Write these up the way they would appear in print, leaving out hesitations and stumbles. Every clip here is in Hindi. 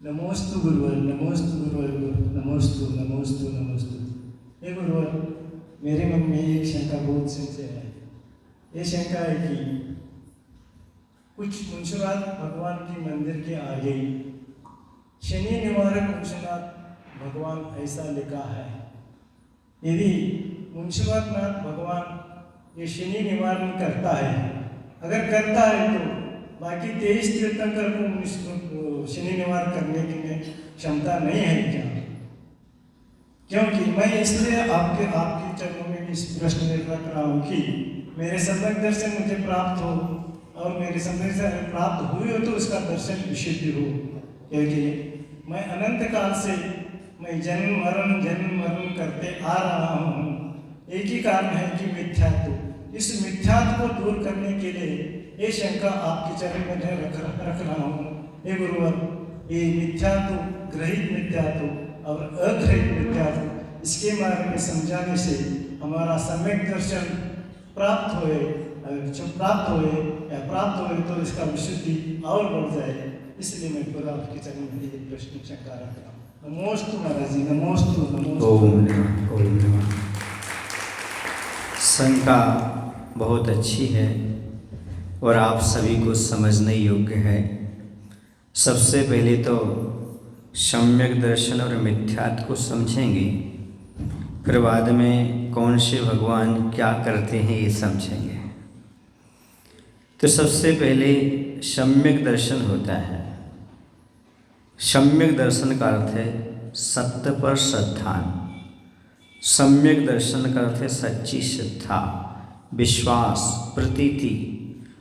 नमोस्तु गुरुवर, नमोस्तु गुरुवर, नमोस्तु नमोस्तु नमोस्तु। हे गुरुवर, मेरे मन में एक शंका बहुत संशय है। ये शंका है कि कुछ मुंशरात भगवान के मंदिर के आगे शनि निवारक मुंशनाथ भगवान ऐसा लिखा है। यदि मुंशनाथ भगवान ये शनि निवारण करता है, अगर करता है तो बाकी 23 तीर्थंकर को शनि निवारण करने की में क्षमता नहीं है क्या? क्योंकि मैं इसलिए आपके चरणों में इस प्रश्न रख रहा हूँ कि मेरे सम्यक दर्शन मुझे प्राप्त हो, और मेरे सम्यक से प्राप्त हुए हो तो उसका दर्शन विशुद्ध हो। क्योंकि मैं अनंत काल से मैं जन्म मरण करते आ रहा हूँ। एक ही कारण है कि मिथ्यात्व। इस मिथ्यात्व को दूर करने के लिए ये शंका आपके चरण में रख रहा हूँ। हे गुरुवर, ये मिथ्यात्व, ग्रहित मिथ्यात्व और अग्रहित मिथ्यात्व, इसके बारे में समझाने से हमारा सम्यक दर्शन प्राप्त होए तो इसका विशुद्धि और बढ़ जाए। इसलिए मैं पूरा आपके चरण में एक प्रश्न शंका रख रहा हूँ। नमोस्तु महाराज जी, नमोस्तु नमोस्तु। ओम नमः। शंका बहुत अच्छी है और आप सभी को समझने योग्य है। सबसे पहले तो सम्यक दर्शन और मिथ्यात्व को समझेंगे, फिर बाद में कौन से भगवान क्या करते हैं ये समझेंगे। तो सबसे पहले सम्यक दर्शन होता है। सम्यक दर्शन का अर्थ है सत्य पर श्रद्धा। सम्यक दर्शन का अर्थ है सच्ची श्रद्धा, विश्वास, प्रतीति।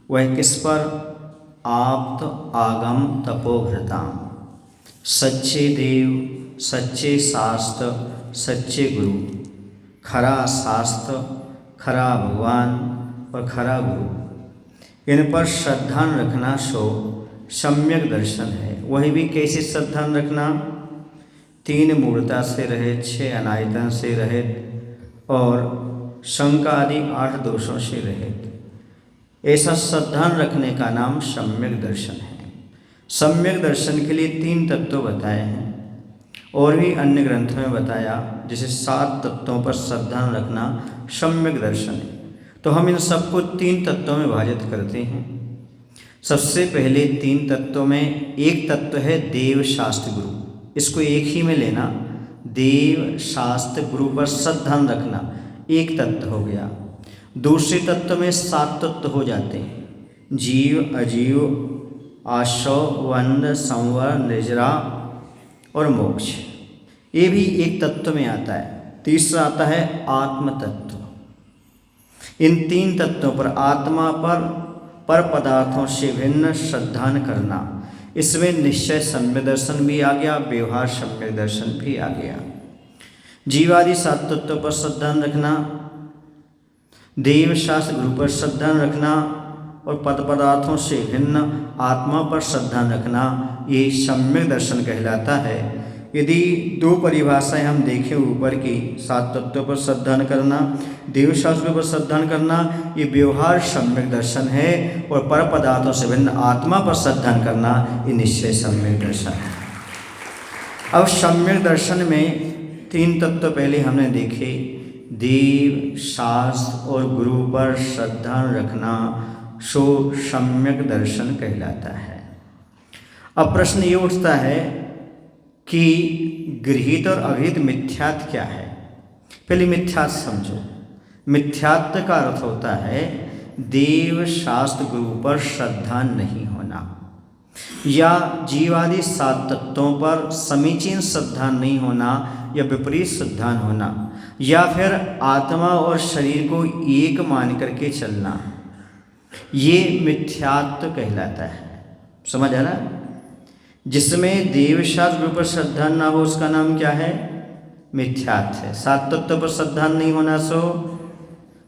वह किस पर? आप्त आगम तपोभृताम, सच्चे देव, सच्चे शास्त्र, सच्चे गुरु, खरा शास्त्र, खरा भगवान और खरा गुरु, इन पर श्रद्धा रखना सो सम्यक दर्शन है। वही भी कैसे श्रद्धा रखना? 3 मूर्ता से रहित, 6 अनायतन से रहित और शंका आदि 8 दोषों से रहित। ऐसा श्रद्धा रखने का नाम सम्यक दर्शन है। सम्यक दर्शन के लिए 3 तत्व बताए हैं और भी अन्य ग्रंथों में बताया, जैसे 7 तत्वों पर श्रद्धा रखना सम्यक दर्शन है। तो हम इन सबको 3 तत्वों में विभाजित करते हैं। सबसे पहले 3 तत्वों में एक तत्व है देव शास्त्र गुरु। इसको एक ही में लेना, देव शास्त्र गुरु पर श्रद्धा रखना एक तत्व हो गया। दूसरे तत्व में 7 तत्व हो जाते हैं, जीव, अजीव, आशव, वंद, संवर, निजरा और मोक्ष। ये भी एक तत्व में आता है। तीसरा आता है आत्म तत्व। इन 3 तत्वों पर, आत्मा पर पदार्थों से भिन्न श्रद्धा करना, इसमें निश्चय सम्यक दर्शन भी आ गया, व्यवहार सम्यक दर्शन भी आ गया। जीवादि 7 तत्वों पर श्रद्धा रखना, देव शास्त्र गुरु पर श्रद्धा रखना और पद पदार्थों से भिन्न आत्मा पर श्रद्धा रखना, ये सम्यक दर्शन कहलाता है। यदि 2 परिभाषाएं हम देखें ऊपर की, 7 तत्वों पर श्रद्धा करना, देव शास्त्र पर श्रद्धा करना, ये व्यवहार सम्यक दर्शन है, और पर पदार्थों से भिन्न आत्मा पर श्रद्धा करना, ये निश्चय सम्यक दर्शन है। अब सम्यक दर्शन में 3 तत्व पहले हमने देखे, देव, शास्त्र और गुरु पर श्रद्धा रखना सो सम्यक दर्शन कहलाता है। अब प्रश्न ये उठता है कि गृहीत और अगृहीत मिथ्यात्व क्या है? पहले मिथ्यात्व समझो। मिथ्यात्व का अर्थ होता है देव, शास्त्र, गुरु पर श्रद्धा नहीं होना, या जीवादि 7 तत्वों पर समीचीन श्रद्धा नहीं होना या विपरीत श्रद्धा होना, या फिर आत्मा और शरीर को एक मान करके चलना, ये मिथ्यात्व कहलाता है। समझ आ रहा? जिसमें देव शास्त्र गुरु पर श्रद्धा ना हो उसका नाम क्या है? मिथ्यात्व है। 7 तत्व पर श्रद्धा नहीं होना सो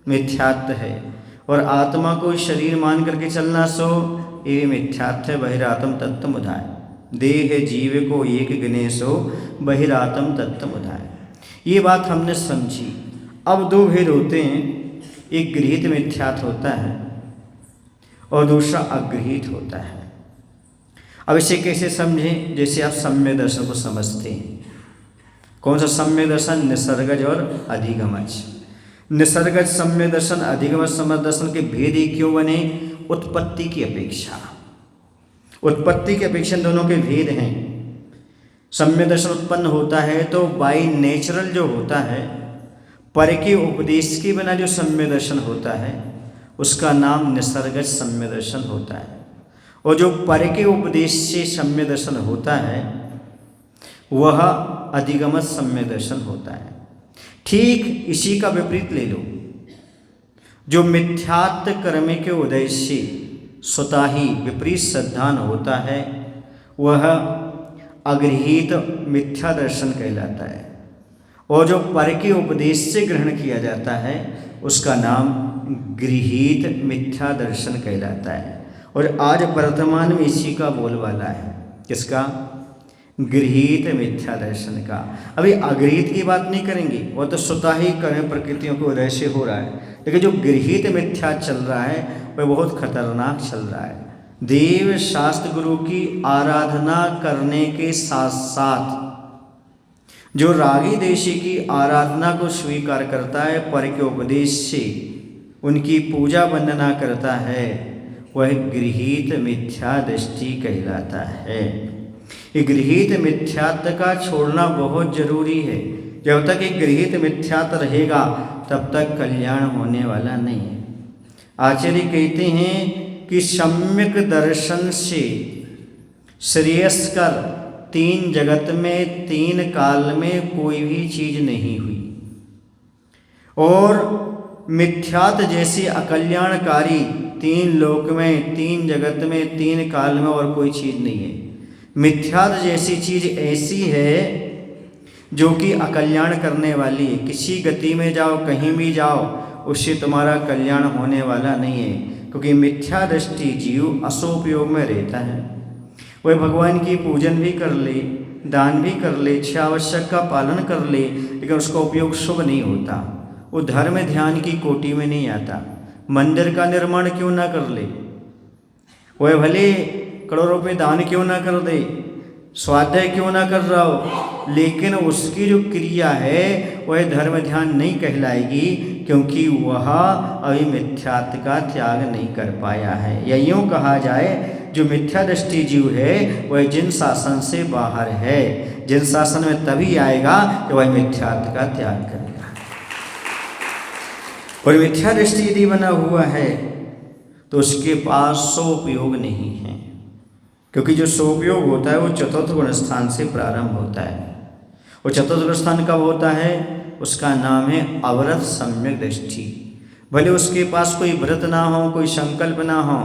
मिथ्यात्व है, और आत्मा को शरीर मान करके चलना सो ये मिथ्यात्व है। बहिरात्म तत्व मुधाय, देह जीव को एक गिने सो बहिरात्म तत्व मुधाय। ये बात हमने समझी। अब 2 भेद होते हैं, एक गृहीत मिथ्यात्व होता है और दूसरा अगृहीत होता है। अब इसे कैसे समझें? जैसे आप सम्यक दर्शन को समझते हैं। कौन सा सम्यक दर्शन? निसर्गज और अधिगमज। निसर्गज सम्यक दर्शन, अधिगमज सम्यक दर्शन के भेद ही क्यों बने? उत्पत्ति की अपेक्षा। उत्पत्ति की अपेक्षा दोनों के भेद हैं। सम्यक दर्शन उत्पन्न होता है तो बाई नेचुरल जो होता है, पर के उपदेश के बिना जो सम्यक दर्शन होता है उसका नाम निसर्गज सम्यक दर्शन होता है। और जो पर के उपदेश से सम्यक दर्शन होता है वह अधिगमज सम्यक दर्शन होता है। ठीक इसी का विपरीत ले लो। जो मिथ्यात्व कर्म के उदय से स्वतः ही विपरीत सिद्धांत होता है वह अगृहीत मिथ्या दर्शन कहलाता है। और जो पर के उपदेश से ग्रहण किया जाता है उसका नाम गृहीत मिथ्या दर्शन कहलाता है। और आज वर्तमान में इसी का बोलबाला है। किसका? गृहीत मिथ्या दर्शन का। अभी अगृहीत की बात नहीं करेंगे, वह तो स्वतः ही कर्म प्रकृतियों के उदय से हो रहा है। लेकिन जो गृहीत मिथ्या चल रहा है वह बहुत खतरनाक चल रहा है। देव शास्त्र गुरु की आराधना करने के साथ साथ जो रागी देशी की आराधना को स्वीकार करता है, पर के उपदेश से उनकी पूजा वंदना करता है, वह गृहीत मिथ्या दृष्टि कहलाता है। ये गृहीत मिथ्यात्व का छोड़ना बहुत जरूरी है। जब तक ये गृहीत मिथ्यात्व रहेगा तब तक कल्याण होने वाला नहीं है। आचार्य कहते हैं कि सम्यक दर्शन से श्रेयस्कर तीन जगत में तीन काल में कोई भी चीज नहीं हुई, और मिथ्यात्व जैसी अकल्याणकारी तीन लोक में तीन जगत में तीन काल में और कोई चीज नहीं है। मिथ्यात्व जैसी चीज ऐसी है जो कि अकल्याण करने वाली है। किसी गति में जाओ, कहीं भी जाओ, उससे तुम्हारा कल्याण होने वाला नहीं है, क्योंकि मिथ्या दृष्टि जीव असोपयोग में रहता है। वह भगवान की पूजन भी कर ले, दान भी कर ले, इच्छा आवश्यक का पालन कर ले, लेकिन उसका उपयोग शुभ नहीं होता। वो धर्म ध्यान की कोटि में नहीं आता। मंदिर का निर्माण क्यों ना कर ले, वह भले करोड़ों रुपये दान क्यों ना कर दे, स्वाध्याय क्यों ना कर रहा हो, लेकिन उसकी जो क्रिया है वह धर्म ध्यान नहीं कहलाएगी, क्योंकि वह अभी मिथ्यात्व का त्याग नहीं कर पाया है। या यूँ कहा जाए, जो मिथ्या दृष्टि जीव है वह जिन शासन से बाहर है। जिन शासन में तभी आएगा कि वह मिथ्यात्व का त्याग करेगा। और मिथ्या दृष्टि यदि बना हुआ है तो उसके पास सोपयोग नहीं है, क्योंकि जो सोपयोग होता है वो चतुर्थ गुण स्थान से प्रारंभ होता है। और चतुर्थ गुण स्थान कब होता है? उसका नाम है अव्रत सम्यक दृष्टि। भले उसके पास कोई व्रत ना हो, कोई संकल्प ना हो,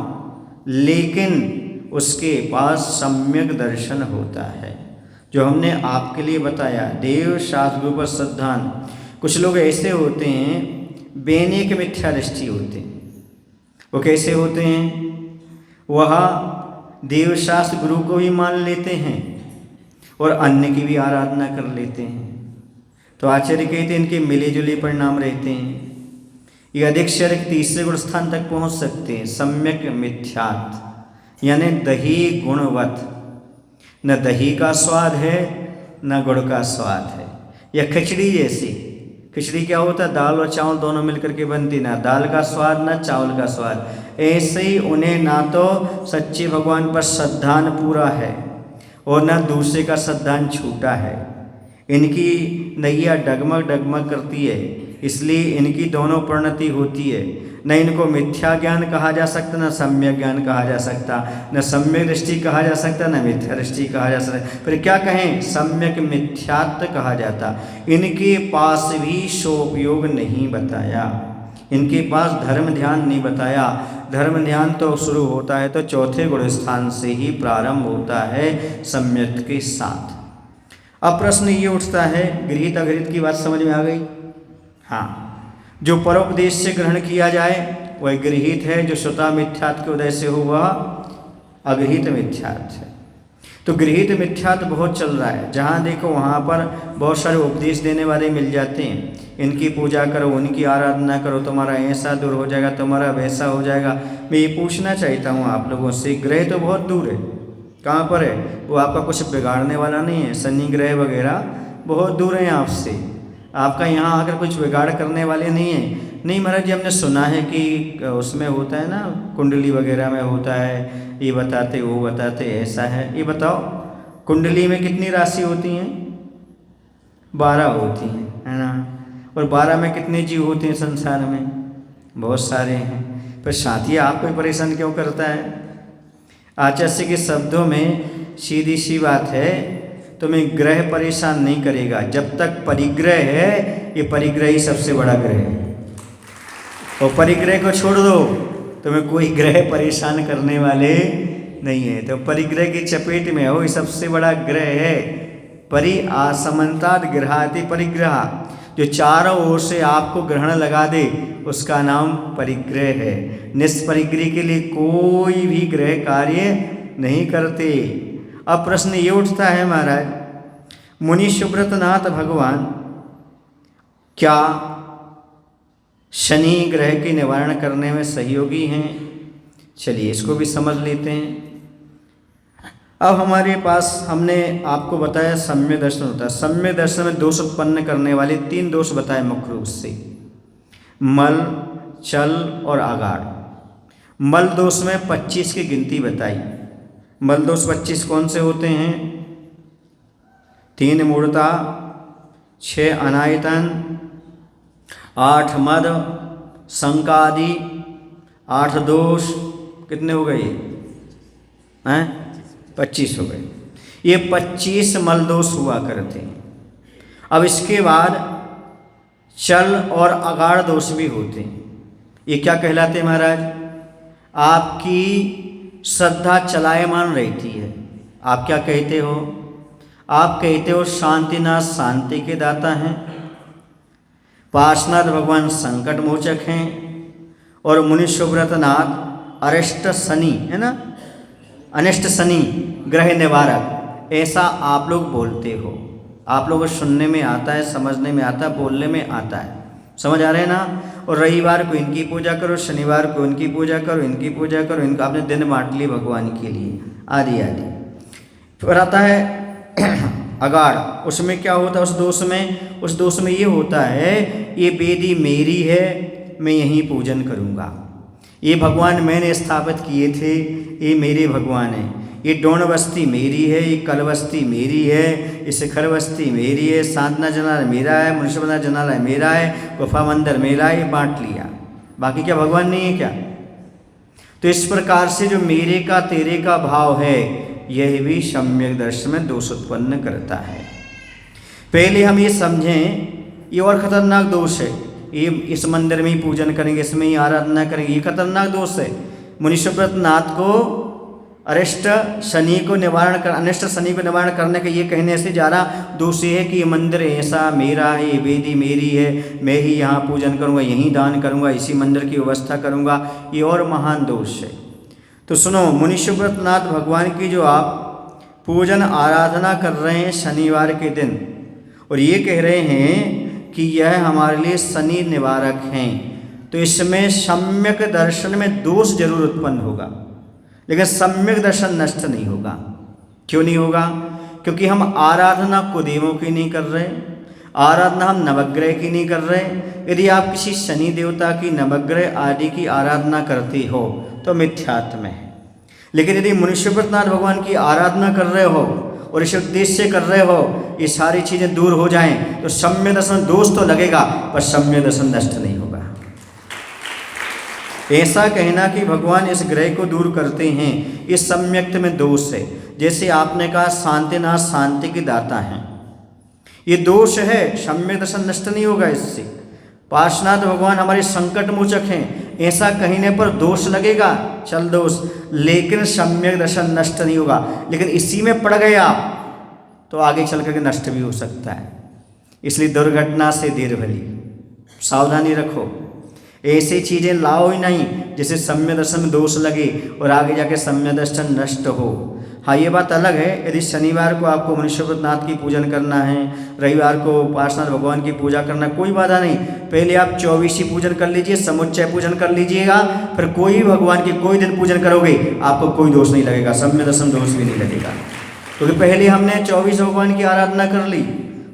लेकिन उसके पास सम्यक दर्शन होता है। जो हमने आपके लिए बताया, देव शास्त्र पर श्रद्धान। कुछ लोग ऐसे होते हैं बेनेक मिथ्या दृष्टि होते हैं। वो कैसे होते हैं? वह देव शास्त्र गुरु को भी मान लेते हैं और अन्य की भी आराधना कर लेते हैं। तो आचार्य कहते हैं इनके मिले जुले परिणाम रहते हैं। ये अधिक से अधिक तीसरे गुण स्थान तक पहुंच सकते हैं। सम्यक मिथ्यात्व यानी दही गुणवत। न दही का स्वाद है न गुड़ का स्वाद है। या खिचड़ी जैसी। खिचड़ी क्या होता है? दाल और चावल दोनों मिलकर के बनती, ना दाल का स्वाद ना चावल का स्वाद। ऐसे ही उन्हें ना तो सच्चे भगवान पर श्रद्धान पूरा है और ना दूसरे का श्रद्धान छूटा है। इनकी नैया डगमग डगमग करती है, इसलिए इनकी दोनों परिणति होती है। न इनको मिथ्या ज्ञान कहा जा सकता, न सम्यक ज्ञान कहा जा सकता, न सम्यक दृष्टि कहा जा सकता, न मिथ्या दृष्टि कहा जा सकता। फिर क्या कहें? सम्यक मिथ्यात्व कहा जाता। इनके पास भी सोपयोग नहीं बताया, इनके पास धर्म ध्यान नहीं बताया। धर्म ध्यान तो शुरू होता है तो चौथे गुण स्थान से ही प्रारंभ होता है, सम्यक के साथ। अब प्रश्न ये उठता है, गृहीत अगृहीत की बात समझ में आ गई? हाँ, जो परोपदेश से ग्रहण किया जाए वह गृहीत है, जो स्वतः मिथ्यात्व के उदय से हुआ अगृहीत मिथ्यात्व है। तो गृहीत मिथ्यात्व बहुत चल रहा है। जहाँ देखो वहाँ पर बहुत सारे उपदेश देने वाले मिल जाते हैं। इनकी पूजा करो, उनकी आराधना करो, तुम्हारा ऐसा दूर हो जाएगा, तुम्हारा वैसा हो जाएगा। मैं ये पूछना चाहता हूँ आप लोगों से, ग्रह तो बहुत दूर है, कहाँ पर है? वो आपका कुछ बिगाड़ने वाला नहीं है। शनि ग्रह वगैरह बहुत दूर हैं आपसे, आपका यहाँ आकर कुछ बिगाड़ करने वाले नहीं हैं। नहीं महाराज जी, हमने सुना है कि उसमें होता है ना, कुंडली वगैरह में होता है, ये बताते वो बताते ऐसा है। ये बताओ, कुंडली में कितनी राशि होती हैं? 12 होती हैं, है ना। और 12 में कितने जीव होते हैं संसार में? बहुत सारे हैं। पर साथी आपको परेशान क्यों करता है? आचार्य के शब्दों में सीधी सी बात है, तुम्हें ग्रह परेशान नहीं करेगा जब तक परिग्रह है। ये परिग्रह ही सबसे बड़ा ग्रह है, और परिग्रह को छोड़ दो, तुम्हें कोई ग्रह परेशान करने वाले नहीं है। तो परिग्रह की चपेट में हो, ये सबसे बड़ा ग्रह है। परि आसमंताद ग्रहाति परिग्रह, जो चारों ओर से आपको ग्रहण लगा दे उसका नाम परिग्रह है। निष्परिग्रह के लिए कोई भी ग्रह कार्य नहीं करते। अब प्रश्न ये उठता है महाराज, मुनि सुब्रतनाथ भगवान क्या शनि ग्रह के निवारण करने में सहयोगी हैं? चलिए इसको भी समझ लेते हैं। अब हमारे पास, हमने आपको बताया सम्यक दर्शन होता है। सम्यक दर्शन में दोष उत्पन्न करने वाले 3 दोष बताए मुख्य रूप से, मल, चल और आगाड़। मल दोष में 25 की गिनती बताई। मल दोष 25 कौन से होते हैं? 3 मूढ़ता, 6 अनायतन, 8 मद, शंका आदि, 8 दोष। कितने हो गए हैं? 25 हो गए। ये 25 मल दोष हुआ करते हैं। अब इसके बाद चल और अगाड़ दोष भी होते हैं। ये क्या कहलाते हैं महाराज? आपकी श्रद्धा चलायमान रहती है। आप क्या कहते हो? आप कहते हो शांतिनाथ शांति के दाता हैं, पार्श्वनाथ भगवान संकट मोचक हैं, और मुनि सुब्रतनाथ अरिष्ट शनि, है ना, अनिष्ट शनि ग्रह निवारक, ऐसा आप लोग बोलते हो। आप लोगों को सुनने में आता है, समझने में आता है, बोलने में आता है। समझ आ रहे हैं ना? और रविवार को इनकी पूजा करो, शनिवार को इनकी पूजा करो, इनकी पूजा करो, इनका आपने दिन बांट लिए भगवान के लिए, आदि आदि। फिर आता है अगाड़। उसमें क्या होता है? उस दोष में ये होता है, ये वेदी मेरी है, मैं यहीं पूजन करूँगा। ये भगवान मैंने स्थापित किए थे, ये मेरे भगवान हैं। ये डोण बस्ती मेरी है, ये कल बस्ती मेरी है, ये शिखर बस्ती मेरी है, साधना जनालय मेरा है, मुनिषपना जनालय मेरा है, गुफा मंदिर मेरा है। ये बांट लिया। बाकी क्या भगवान नहीं है क्या? तो इस प्रकार से जो मेरे का तेरे का भाव है, यह भी सम्यक दर्शन में दोष उत्पन्न करता है। पहले हम ये समझें, ये और खतरनाक दोष है। ये इस मंदिर में ही पूजन करेंगे, इसमें ही आराधना करेंगे, ये खतरनाक दोष है। मुनि सुब्रतनाथ को अनिष्ट शनि को निवारण करने का ये कहने से ज़्यादा दोष ये है कि ये मंदिर ऐसा मेरा है, ये वेदी मेरी है, मैं ही यहाँ पूजन करूँगा, यहीं दान करूँगा, इसी मंदिर की व्यवस्था करूँगा, ये और महान दोष है। तो सुनो, मुनि सुब्रतनाथ भगवान की जो आप पूजन आराधना कर रहे हैं शनिवार के दिन, और ये कह रहे हैं कि यह हमारे लिए शनि निवारक हैं, तो इसमें सम्यक दर्शन में दोष जरूर उत्पन्न होगा, लेकिन सम्यक दर्शन नष्ट नहीं होगा। क्यों नहीं होगा? क्योंकि हम आराधना कुदेवों की नहीं कर रहे, आराधना हम नवग्रह की नहीं कर रहे। यदि आप किसी शनि देवता की, नवग्रह आदि की आराधना करते हो तो मिथ्यात्म है। लेकिन यदि मुनि सुब्रतनाथ भगवान की आराधना कर रहे हो और इस उद्देश्य से कर रहे हो, ये सारी चीज़ें दूर हो जाएं, तो सम्यक दर्शन दोष तो लगेगा, पर सम्यक दर्शन नष्ट नहीं होगा। ऐसा कहना कि भगवान इस ग्रह को दूर करते हैं, इस सम्यक्त में दोष है। जैसे आपने कहा शांतिनाथ शांति के दाता हैं, ये दोष है, सम्यक दर्शन नष्ट नहीं होगा इससे। पार्श्वनाथ भगवान हमारे संकट मोचक हैं, ऐसा कहने पर दोष लगेगा, चल दोष, लेकिन सम्यक दर्शन नष्ट नहीं होगा। लेकिन इसी में पड़ गए आप तो आगे चल करके नष्ट भी हो सकता है। इसलिए दुर्घटना से देर भली, सावधानी रखो। ऐसी चीज़ें लाओ ही नहीं जिससे सम्यक दर्शन में दोष लगे और आगे जाके सम्यक दर्शन नष्ट हो। हाँ, ये बात अलग है, यदि शनिवार को आपको मनुष्यपतनाथ की पूजन करना है, रविवार को पार्श्वनाथ भगवान की पूजा करना, कोई बाधा नहीं। पहले आप 24 पूजन कर लीजिए, समुच्चय पूजन कर लीजिएगा, फिर कोई भी भगवान की कोई दिन पूजन करोगे आपको कोई दोष नहीं लगेगा, सम्यक दर्शन दोष भी नहीं लगेगा। क्योंकि पहले हमने 24 भगवान की आराधना कर ली,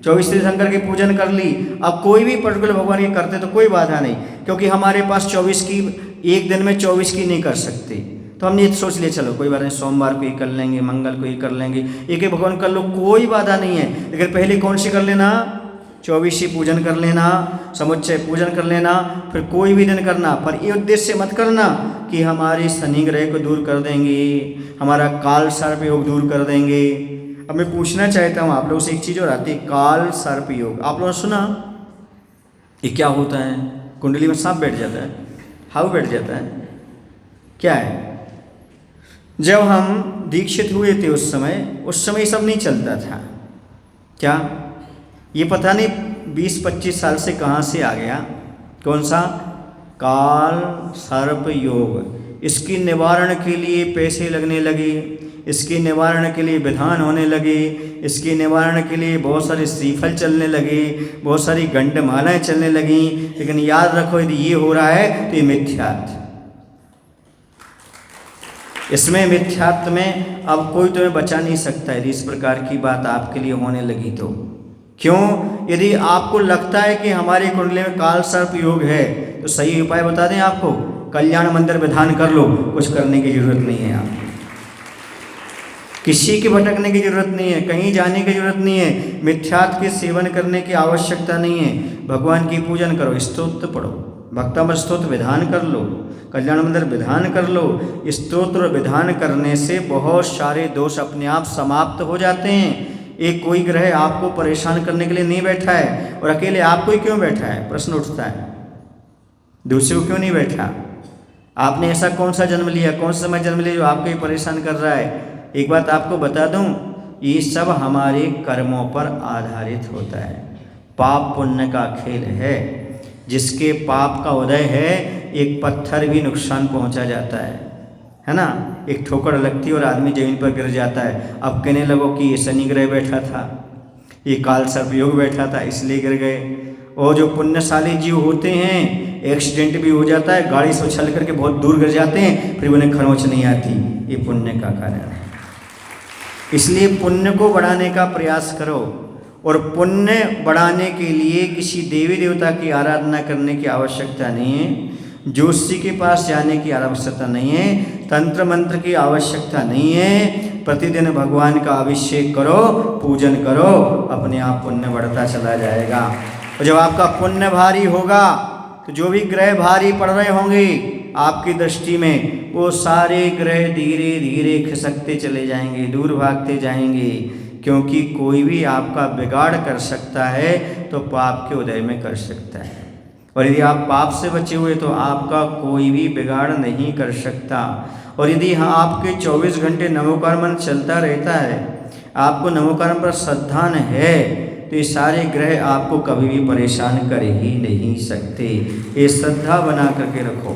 24 तीर्थंकर की पूजन कर ली, अब कोई भी पर्टिकुलर भगवान की करते तो कोई बाधा नहीं, क्योंकि हमारे पास 24 की एक दिन में 24 की नहीं कर सकते। तो हमने ये सोच लिया चलो कोई बात नहीं, सोमवार को ही कर लेंगे, मंगल को ही कर लेंगे, एक एक भगवान कर लो, कोई बाधा नहीं है। लेकिन पहले कौन सी कर लेना, 24 पूजन कर लेना, समुच्चय पूजन कर लेना, फिर कोई भी दिन करना, पर ये उद्देश्य मत करना कि हमारे शनि ग्रह को दूर कर देंगे, हमारा काल सर्प योग दूर कर देंगे। अब मैं पूछना चाहता हूँ आप लोगों से एक चीज़ और आती है, काल सर्प योग आप लोगों ने सुना ये क्या होता है? कुंडली में सांप बैठ जाता है, हाउ बैठ जाता है, क्या है? जब हम दीक्षित हुए थे उस समय सब नहीं चलता था। क्या ये पता नहीं 20-25 साल से कहाँ से आ गया, कौन सा काल सर्प योग। इसकी निवारण के लिए पैसे लगने लगे, इसके निवारण के लिए विधान होने लगे, इसके निवारण के लिए बहुत सारे श्रीफल चलने लगे, बहुत सारी गंडमालाएँ चलने लगी। लेकिन याद रखो यदि ये हो रहा है तो ये मिथ्यात्व, इसमें मिथ्यात्व में अब कोई तुम्हें बचा नहीं सकता यदि इस प्रकार की बात आपके लिए होने लगी तो। क्यों? यदि आपको लगता है कि हमारी कुंडली में काल सर्प योग है तो सही उपाय बता दें आपको, कल्याण मंदिर विधान कर लो, कुछ करने की जरूरत नहीं है, आपको किसी के भटकने की जरूरत नहीं है, कहीं जाने की जरूरत नहीं है, मिथ्यात्व के सेवन करने की आवश्यकता नहीं है। भगवान की पूजन करो, स्तोत्र पढ़ो, भक्तामृत स्तोत्र विधान कर लो, कल्याण मंदिर विधान कर लो। स्तोत्र विधान करने से बहुत सारे दोष अपने आप समाप्त हो जाते हैं। एक कोई ग्रह आपको परेशान करने के लिए नहीं बैठा है, और अकेले आपको ही क्यों बैठा है, प्रश्न उठता है, दूसरे को क्यों नहीं बैठा? आपने ऐसा कौन सा जन्म लिया, कौन सा समय जन्म लिया जो आपको ही परेशान कर रहा है? एक बात आपको बता दूं, ये सब हमारे कर्मों पर आधारित होता है, पाप पुण्य का खेल है। जिसके पाप का उदय है एक पत्थर भी नुकसान पहुंचा जाता है ना, एक ठोकर लगती है और आदमी जमीन पर गिर जाता है। अब कहने लगो कि ये शनि ग्रह बैठा था, ये काल सर्प योग बैठा था इसलिए गिर गए। और जो पुण्यशाली जीव होते हैं एक्सीडेंट भी हो जाता है, गाड़ी से उछल करके बहुत दूर गिर जाते हैं, फिर उन्हें खरोंच नहीं आती, ये पुण्य का कारण है। इसलिए पुण्य को बढ़ाने का प्रयास करो, और पुण्य बढ़ाने के लिए किसी देवी देवता की आराधना करने की आवश्यकता नहीं है, ज्योतिषी के पास जाने की आवश्यकता नहीं है, तंत्र मंत्र की आवश्यकता नहीं है। प्रतिदिन भगवान का अभिषेक करो, पूजन करो, अपने आप पुण्य बढ़ता चला जाएगा। और जब आपका पुण्य भारी होगा तो जो भी ग्रह भारी पड़ रहे होंगे आपकी दृष्टि में, वो सारे ग्रह धीरे धीरे खिसकते चले जाएंगे, दूर भागते जाएंगे। क्योंकि कोई भी आपका बिगाड़ कर सकता है तो पाप के उदय में कर सकता है, और यदि आप पाप से बचे हुए तो आपका कोई भी बिगाड़ नहीं कर सकता। और यदि आपके 24 घंटे नमोकार मंत्र चलता रहता है, आपको नमोकार पर श्रद्धा है, तो ये सारे ग्रह आपको कभी भी परेशान कर ही नहीं सकते। ये श्रद्धा बना करके रखो,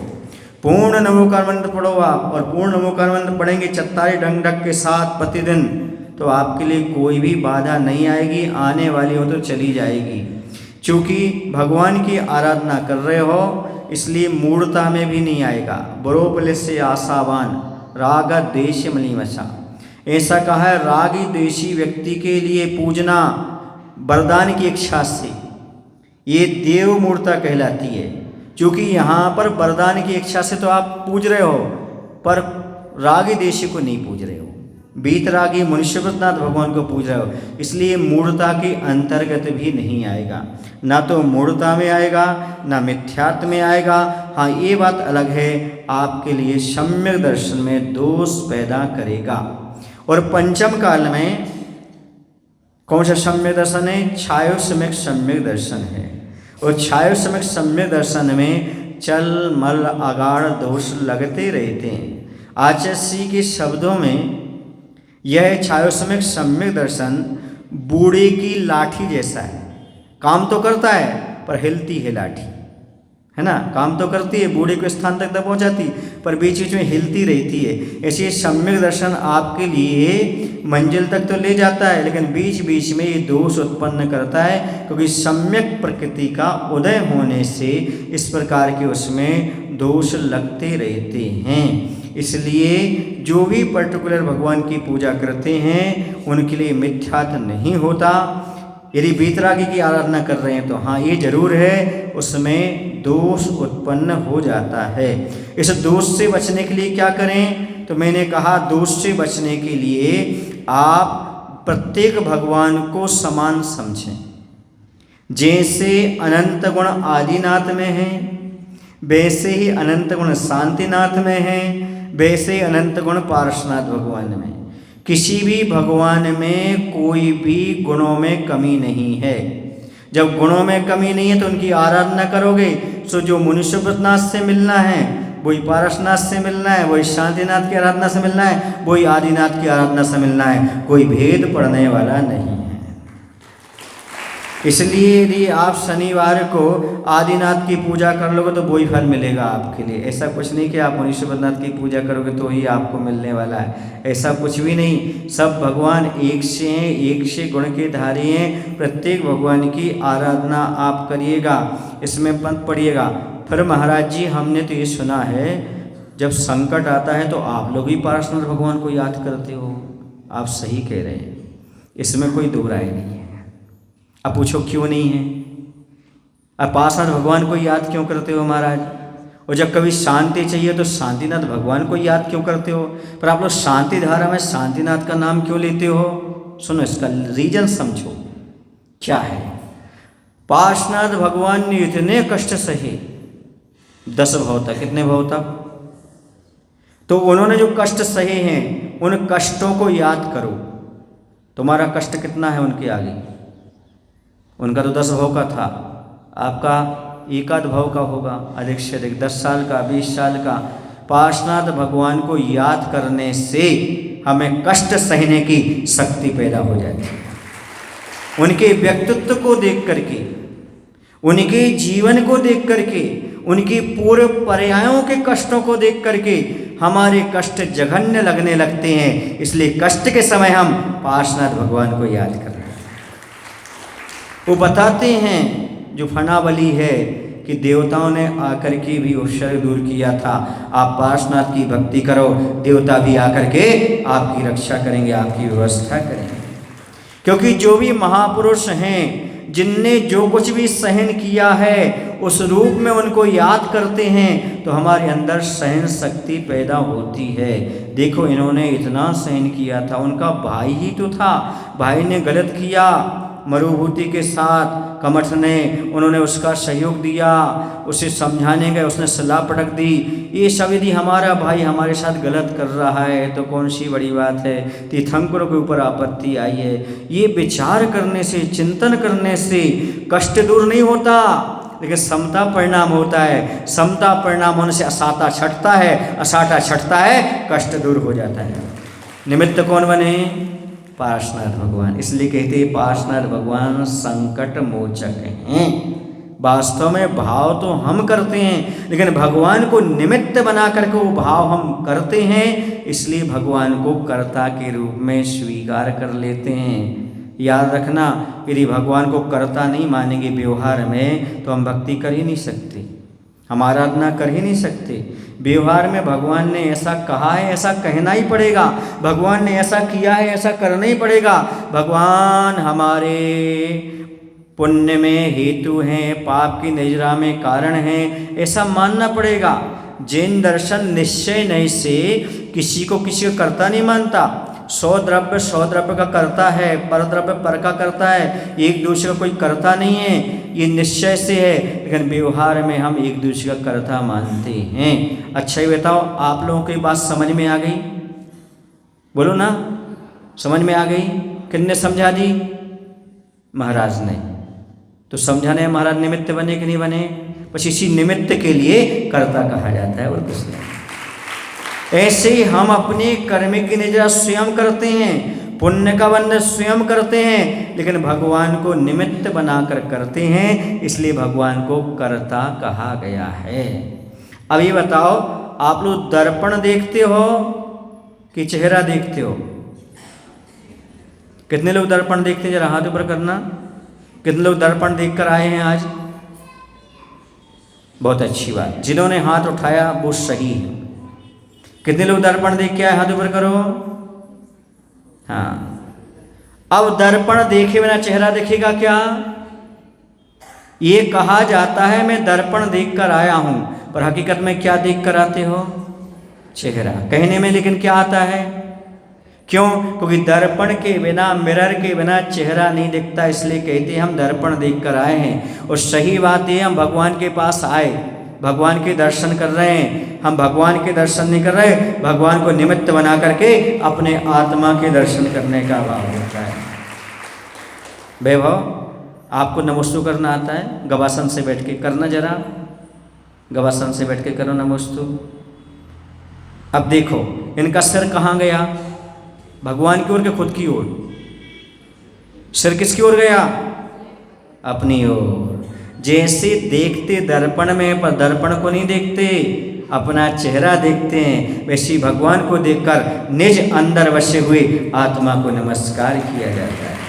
पूर्ण नमोकार मंत्र पढ़ो आप, और पूर्ण नमोकार मंत्र पढ़ेंगे चत्तारी ढंग ढक के साथ प्रतिदिन, तो आपके लिए कोई भी बाधा नहीं आएगी, आने वाली हो तो चली जाएगी। चूँकि भगवान की आराधना कर रहे हो इसलिए मूढ़ता में भी नहीं आएगा। बरोबले से आशावान राग देश मलिमसा, ऐसा कहा है, रागी देशी व्यक्ति के लिए पूजना वरदान की इच्छा से ये देव मूर्ता कहलाती है। क्योंकि यहाँ पर वरदान की इच्छा से तो आप पूज रहे हो, पर रागी देशी को नहीं पूज रहे हो, बीतरागी मनुष्यपतनाथ भगवान को पूज रहे हो, इसलिए मूढ़ता के अंतर्गत भी नहीं आएगा। ना तो मूढ़ता में आएगा, ना मिथ्यात्व में आएगा। हाँ, ये बात अलग है, आपके लिए सम्यक दर्शन में दोष पैदा करेगा। और पंचम काल में कौन सा सम्यक दर्शन है? छायो सम्यक सम्यक दर्शन है। और छायो सम्यक सम्यक दर्शन में चल मल अगाड़ दोष लगते रहते हैं। आचार्य के शब्दों में यह छायो सम्यक सम्यक दर्शन बूढ़े की लाठी जैसा है, काम तो करता है पर हिलती है लाठी। है ना, काम तो करती है, बूढ़े को स्थान तक तो पहुंचाती, पर बीच बीच में हिलती रहती है। ऐसे सम्यक दर्शन आपके लिए मंजिल तक तो ले जाता है, लेकिन बीच बीच में ये दोष उत्पन्न करता है, क्योंकि सम्यक प्रकृति का उदय होने से इस प्रकार के उसमें दोष लगते रहते हैं। इसलिए जो भी पर्टिकुलर भगवान की पूजा करते हैं उनके लिए मिथ्यात्व नहीं होता। यदि वीतरागी की आराधना कर रहे हैं तो हाँ ये जरूर है, उसमें दोष उत्पन्न हो जाता है। इस दोष से बचने के लिए क्या करें, तो मैंने कहा दोष से बचने के लिए आप प्रत्येक भगवान को समान समझें। जैसे अनंत गुण आदिनाथ में है, वैसे ही अनंत गुण शांतिनाथ में है, वैसे ही अनंत गुण पार्श्वनाथ भगवान में। किसी भी भगवान में कोई भी गुणों में कमी नहीं है। जब गुणों में कमी नहीं है तो उनकी आराधना करोगे, सो जो मुनिषुभनाथ से मिलना है वही पारसनाथ से मिलना है, वही शांतिनाथ की आराधना से मिलना है, वही आदिनाथ की आराधना से मिलना है, कोई भेद पड़ने वाला नहीं है। इसलिए यदि आप शनिवार को आदिनाथ की पूजा कर लोगे तो वही फल मिलेगा आपके लिए। ऐसा कुछ नहीं कि आप मुनिषुभनाथ की पूजा करोगे तो ही आपको मिलने वाला है, ऐसा कुछ भी नहीं। सब भगवान एक से हैं, एक से गुण के धारी हैं। प्रत्येक भगवान की आराधना आप करिएगा, इसमें मत पड़िएगा। फिर महाराज जी हमने तो ये सुना है जब संकट आता है तो आप लोग ही पार्श्वनाथ भगवान को याद करते हो। आप सही कह रहे हैं, इसमें कोई दो राय नहीं है। अब पूछो क्यों नहीं है, अब पार्श्वनाथ भगवान को याद क्यों करते हो महाराज? और जब कभी शांति चाहिए तो शांतिनाथ भगवान को याद क्यों करते हो? पर आप लोग शांति धारा में शांतिनाथ का नाम क्यों लेते हो? सुनो, इसका रीजन समझो क्या है। पार्श्वनाथ भगवान ने इतने कष्ट सहे 10 भव तक, कितने भव तक? तो उन्होंने जो कष्ट सहे हैं उन कष्टों को याद करो। तुम्हारा कष्ट कितना है उनके आगे? उनका तो 10 भव का था, आपका 1 भव का होगा, अधिक से अधिक 10 साल का, 20 साल का। पार्श्वनाथ भगवान को याद करने से हमें कष्ट सहने की शक्ति पैदा हो जाती है। उनके व्यक्तित्व को देख करके, उनके जीवन को देख करके, उनकी पूर्व पर्यायों के कष्टों को देख करके हमारे कष्ट जघन्य लगने लगते हैं। इसलिए कष्ट के समय हम पार्श्वनाथ भगवान को याद कर रहे हैं। वो बताते हैं जो फनावली है कि देवताओं ने आकर के भी उपसर्ग दूर किया था। आप पार्श्वनाथ की भक्ति करो, देवता भी आकर के आपकी रक्षा करेंगे, आपकी व्यवस्था करेंगे। क्योंकि जो भी महापुरुष हैं जिनने जो कुछ भी सहन किया है उस रूप में उनको याद करते हैं तो हमारे अंदर सहन शक्ति पैदा होती है। देखो इन्होंने इतना सहन किया था, उनका भाई ही तो था, भाई ने गलत किया मरुभूति के साथ, कमठ ने उन्होंने उसका सहयोग दिया, उसे समझाने गए, उसने सलाह पटक दी। ये सब यदि हमारा भाई हमारे साथ गलत कर रहा है तो कौन सी बड़ी बात है, तीर्थंकरों के ऊपर आपत्ति आई है। ये विचार करने से, चिंतन करने से कष्ट दूर नहीं होता, लेकिन समता परिणाम होता है। समता परिणाम होने से असाता छटता है, असाटा छटता है, कष्ट दूर हो जाता है। निमित्त कौन बने? पार्श्वनाथ भगवान। इसलिए कहते हैं पार्श्वनाथ भगवान संकट मोचक हैं। वास्तव में भाव तो हम करते हैं, लेकिन भगवान को निमित्त बना करके वो भाव हम करते हैं, इसलिए भगवान को कर्ता के रूप में स्वीकार कर लेते हैं। याद रखना, यदि भगवान को कर्ता नहीं मानेंगे व्यवहार में तो हम भक्ति कर ही नहीं सकते, हम आराधना कर ही नहीं सकते। व्यवहार में भगवान ने ऐसा कहा है, ऐसा कहना ही पड़ेगा। भगवान ने ऐसा किया है, ऐसा करना ही पड़ेगा। भगवान हमारे पुण्य में हेतु हैं, पाप की निजरा में कारण हैं, ऐसा मानना पड़ेगा। जैन दर्शन निश्चय नहीं से किसी को कर्ता नहीं मानता। 100 द्रव्य का करता है, पर द्रव्य पर का करता है, एक दूसरे का कोई करता नहीं है, ये निश्चय से है। लेकिन व्यवहार में हम एक दूसरे का कर्ता मानते हैं। अच्छा ये बताओ, आप लोगों की बात समझ में आ गई? बोलो ना, समझ में आ गई? किसने समझा दी? महाराज ने। तो समझाने महाराज निमित्त बने कि नहीं बने? बस इसी निमित्त के लिए कर्ता कहा जाता है और कुछ नहीं। ऐसे ही हम अपने कर्म की निजरा स्वयं करते हैं। पुण्य का बंधन स्वयं करते हैं, लेकिन भगवान को निमित्त बनाकर करते हैं, इसलिए भगवान को कर्ता कहा गया है। अब ये बताओ, आप लोग दर्पण देखते हो कि चेहरा देखते हो? कितने लोग दर्पण देखते हैं? जरा हाथ ऊपर करना। कितने लोग दर्पण देखकर आए हैं आज? बहुत अच्छी बात। जिन्होंने हाथ उठाया वो सही है। कितने लोग दर्पण देख के आए? हाथ ऊपर करो। हाँ, अब दर्पण देखे बिना चेहरा दिखेगा क्या? ये कहा जाता है मैं दर्पण देखकर आया हूं, पर हकीकत में क्या देखकर आते हो? चेहरा। कहने में लेकिन क्या आता है? क्यों? क्योंकि दर्पण के बिना, मिरर के बिना चेहरा नहीं दिखता, इसलिए कहते हैं हम दर्पण देखकर आए हैं। और सही बात है, हम भगवान के पास आए, भगवान के दर्शन कर रहे हैं। हम भगवान के दर्शन नहीं कर रहे, भगवान को निमित्त बना करके अपने आत्मा के दर्शन करने का भाव होता है। वैभव, आपको नमोस्तु करना आता है? गवासन से बैठ के करना, जरा गवासन से बैठ के करो नमोस्तु। अब देखो, इनका सिर कहाँ गया? भगवान की ओर के खुद की ओर? सिर किसकी ओर गया? अपनी ओर। जैसे देखते दर्पण में, पर दर्पण को नहीं देखते, अपना चेहरा देखते हैं, वैसे भगवान को देखकर निज अंदर बसे हुए आत्मा को नमस्कार किया जाता है।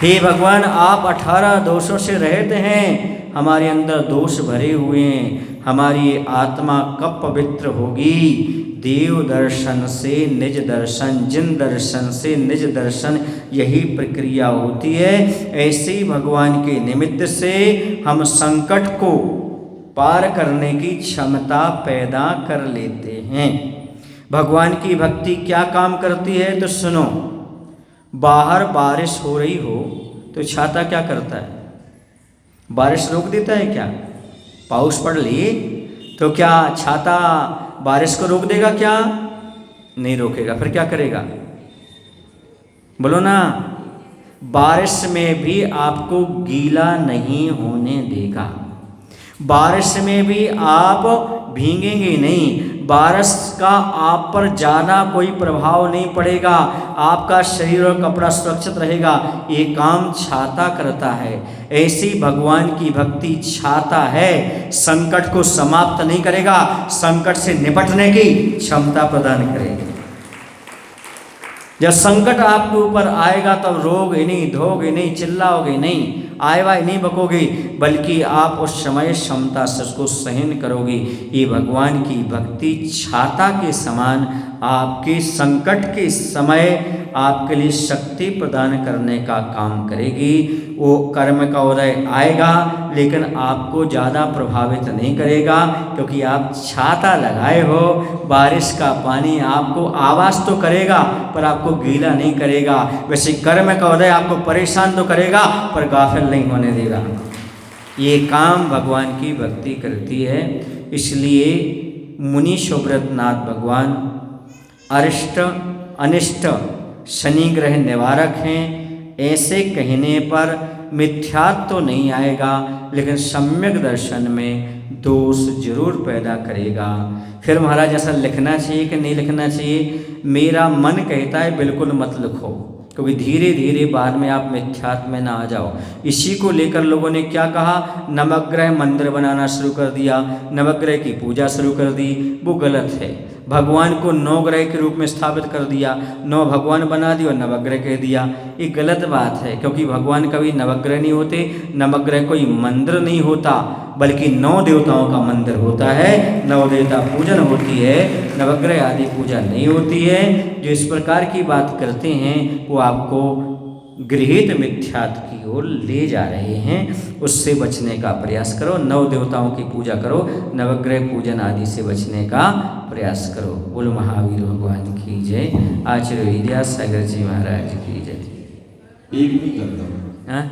हे भगवान, आप 18 दोषों से रहित हैं, हमारे अंदर दोष भरे हुए हैं, हमारी आत्मा कब पवित्र होगी? देव दर्शन से निज दर्शन, जिन दर्शन से निज दर्शन, यही प्रक्रिया होती है। ऐसे ही भगवान के निमित्त से हम संकट को पार करने की क्षमता पैदा कर लेते हैं। भगवान की भक्ति क्या काम करती है तो सुनो। बाहर बारिश हो रही हो तो छाता क्या करता है? बारिश रोक देता है क्या? पाउस पड़ लिए तो क्या छाता बारिश को रोक देगा क्या? नहीं रोकेगा। फिर क्या करेगा? बोलो ना। बारिश में भी आपको गीला नहीं होने देगा, बारिश में भी आप भीगेंगे नहीं, बारिश का आप पर ज़्यादा कोई प्रभाव नहीं पड़ेगा, आपका शरीर और कपड़ा सुरक्षित रहेगा। ये काम छाता करता है। ऐसी भगवान की भक्ति छाता है, संकट को समाप्त नहीं करेगा, संकट से निपटने की क्षमता प्रदान करेगी। जब संकट आपके ऊपर आएगा तब रोगे नहीं, धोगे नहीं, चिल्लाओगे नहीं, आए वाए नहीं बकोगे, बल्कि आप उस समय क्षमता से उसको सहन करोगे। ये भगवान की भक्ति छाता के समान आपके संकट के समय आपके लिए शक्ति प्रदान करने का काम करेगी। वो कर्म का उदय आएगा लेकिन आपको ज़्यादा प्रभावित नहीं करेगा, क्योंकि आप छाता लगाए हो। बारिश का पानी आपको आवाज़ तो करेगा पर आपको गीला नहीं करेगा। वैसे कर्म का उदय आपको परेशान तो करेगा पर गाफिल नहीं होने देगा। ये काम भगवान की भक्ति करती है। इसलिए मुनि सुब्रतनाथ भगवान अरिष्ट अनिष्ट शनि ग्रह निवारक हैं। ऐसे कहने पर मिथ्यात्व तो नहीं आएगा, लेकिन सम्यक दर्शन में दोष जरूर पैदा करेगा। फिर महाराज ऐसा लिखना चाहिए कि नहीं लिखना चाहिए? मेरा मन कहता है बिल्कुल मत लिखो, क्योंकि धीरे धीरे बाद में आप मिथ्यात्व में ना आ जाओ। इसी को लेकर लोगों ने क्या कहा? नवग्रह मंदिर बनाना शुरू कर दिया, नवग्रह की पूजा शुरू कर दी। वो गलत है। भगवान को 9 ग्रह के रूप में स्थापित कर दिया, 9 भगवान बना दिया और नवग्रह कह दिया। ये गलत बात है, क्योंकि भगवान कभी नवग्रह नहीं होते। नवग्रह कोई मंदिर नहीं होता, बल्कि 9 देवताओं का मंदिर होता है। 9 देवता पूजन होती है, नवग्रह आदि पूजा नहीं होती है। जो इस प्रकार की बात करते हैं वो आपको गृहीत मिथ्यात्व की ओर ले जा रहे हैं। उससे बचने का प्रयास करो। 9 देवताओं की पूजा करो, नवग्रह पूजन आदि से बचने का प्रयास करो। बोलो महावीर भगवान की जय। आचार्य विद्यासागर जी महाराज की जय। एक भी करता हूँ।